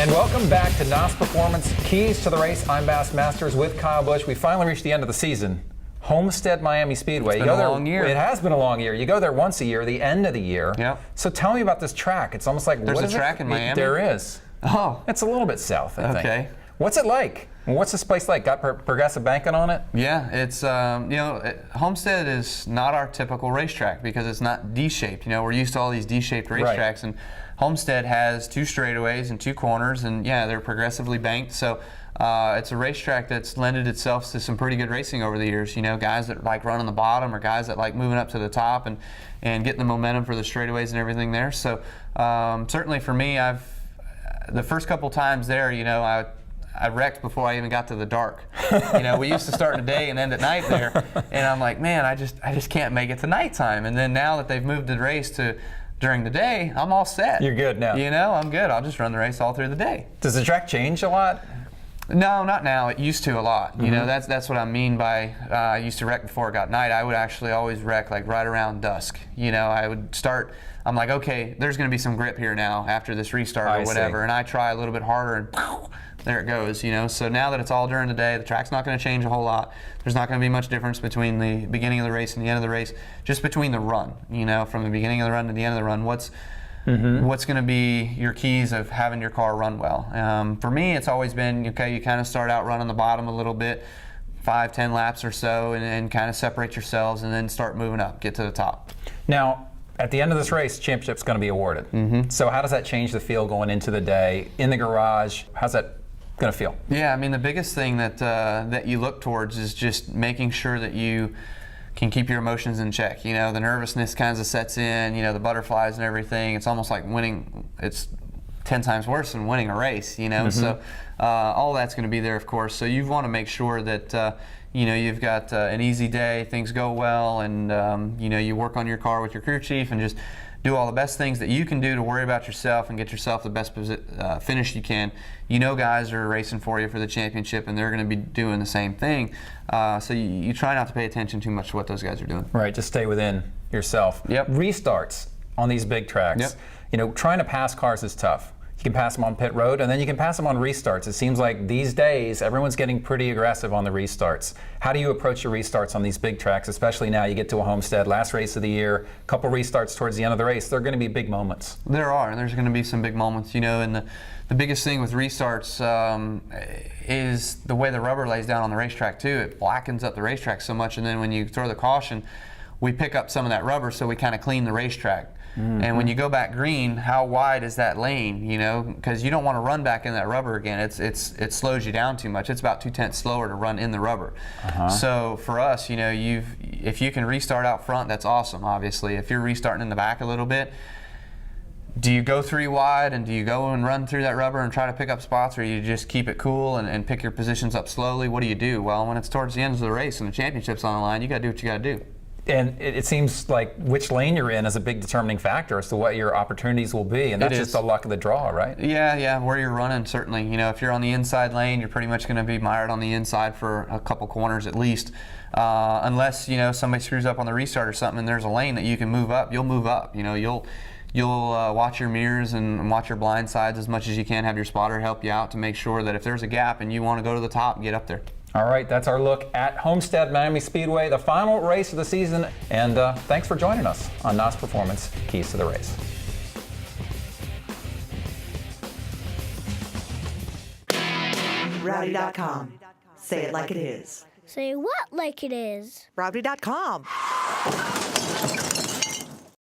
And welcome back to NOS Performance, Keys to the Race. I'm Bass Masters with Kyle Busch. We finally reached the end of the season. Homestead-Miami Speedway. It's been a long year. It has been a long year. You go there once a year, the end of the year. Yep. So tell me about this track. It's almost like, There's a track in Miami? There is. Oh. It's a little bit south, I think. Okay. What's it like? What's this place like? Got progressive banking on it? Yeah, it's, Homestead is not our typical racetrack because it's not D-shaped. You know, we're used to all these D-shaped racetracks, and Homestead has 2 straightaways and 2 corners, and yeah, they're progressively banked. So it's a racetrack that's lended itself to some pretty good racing over the years. You know, guys that like running the bottom or guys that like moving up to the top and getting the momentum for the straightaways and everything there. So certainly for me, the first couple times there, you know, I wrecked before I even got to the dark. You know, we used to start in the day and end at night there, and I'm like, man, I just can't make it to nighttime. And then now that they've moved the race to during the day, I'm all set. You're good now. You know, I'm good. I'll just run the race all through the day. Does the track change a lot? No, not now. It used to a lot. You know, that's what I mean by I used to wreck before it got night. I would actually always wreck like right around dusk. You know, I would start. I'm like, okay, there's going to be some grip here now after this restart or whatever, and I try a little bit harder and pow, there it goes. You know, so now that it's all during the day, the track's not going to change a whole lot. There's not going to be much difference between the beginning of the race and the end of the race, just between the run. You know, from the beginning of the run to the end of the run, what's going to be your keys of having your car run well? For me, it's always been, okay, you kind of start out running the bottom a little bit, 5-10 laps or so, and kind of separate yourselves and then start moving up, get to the top. Now, at the end of this race, championship's going to be awarded. So how does that change the feel going into the day, in the garage? How's that going to feel? Yeah, I mean, the biggest thing that you look towards is just making sure that you can keep your emotions in check. You know, the nervousness kind of sets in, you know, the butterflies and everything. It's almost like winning. It's 10 times worse than winning a race, you know. So all that's going to be there, of course. So you want to make sure that you know, you've got an easy day, things go well, and you know, you work on your car with your crew chief and just do all the best things that you can do to worry about yourself and get yourself the best finish you can. You know, guys are racing for you for the championship, and they're going to be doing the same thing. So you try not to pay attention too much to what those guys are doing. Right, just stay within yourself. Yep. Restarts on these big tracks. Yep. You know, trying to pass cars is tough. You can pass them on pit road, and then you can pass them on restarts. It seems like these days, everyone's getting pretty aggressive on the restarts. How do you approach your restarts on these big tracks, especially now you get to a Homestead, last race of the year, a couple restarts towards the end of the race? They're going to be big moments. There are, and there's going to be some big moments, you know, and the biggest thing with restarts is the way the rubber lays down on the racetrack too. It blackens up the racetrack so much, and then when you throw the caution, we pick up some of that rubber, so we kind of clean the racetrack. And when you go back green, how wide is that lane? You know, because you don't want to run back in that rubber again. It slows you down too much. It's about 2/10 slower to run in the rubber. So for us, you know, if you can restart out front, that's awesome. Obviously, if you're restarting in the back a little bit, do you go 3 wide and do you go and run through that rubber and try to pick up spots, or you just keep it cool and pick your positions up slowly? What do you do? Well, when it's towards the end of the race and the championship's on the line, you got to do what you got to do. And it seems like which lane you're in is a big determining factor as to what your opportunities will be, and that's just the luck of the draw, right? Yeah, where you're running, certainly. You know, if you're on the inside lane, you're pretty much going to be mired on the inside for a couple corners at least. Unless, you know, somebody screws up on the restart or something and there's a lane that you can move up, you'll move up. You know, you'll watch your mirrors and watch your blind sides as much as you can, have your spotter help you out to make sure that if there's a gap and you want to go to the top, get up there. All right, that's our look at Homestead-Miami Speedway, the final race of the season. And thanks for joining us on NOS Performance, Keys to the Race. Rowdy.com. Say it like it is. Say what like it is? Rowdy.com.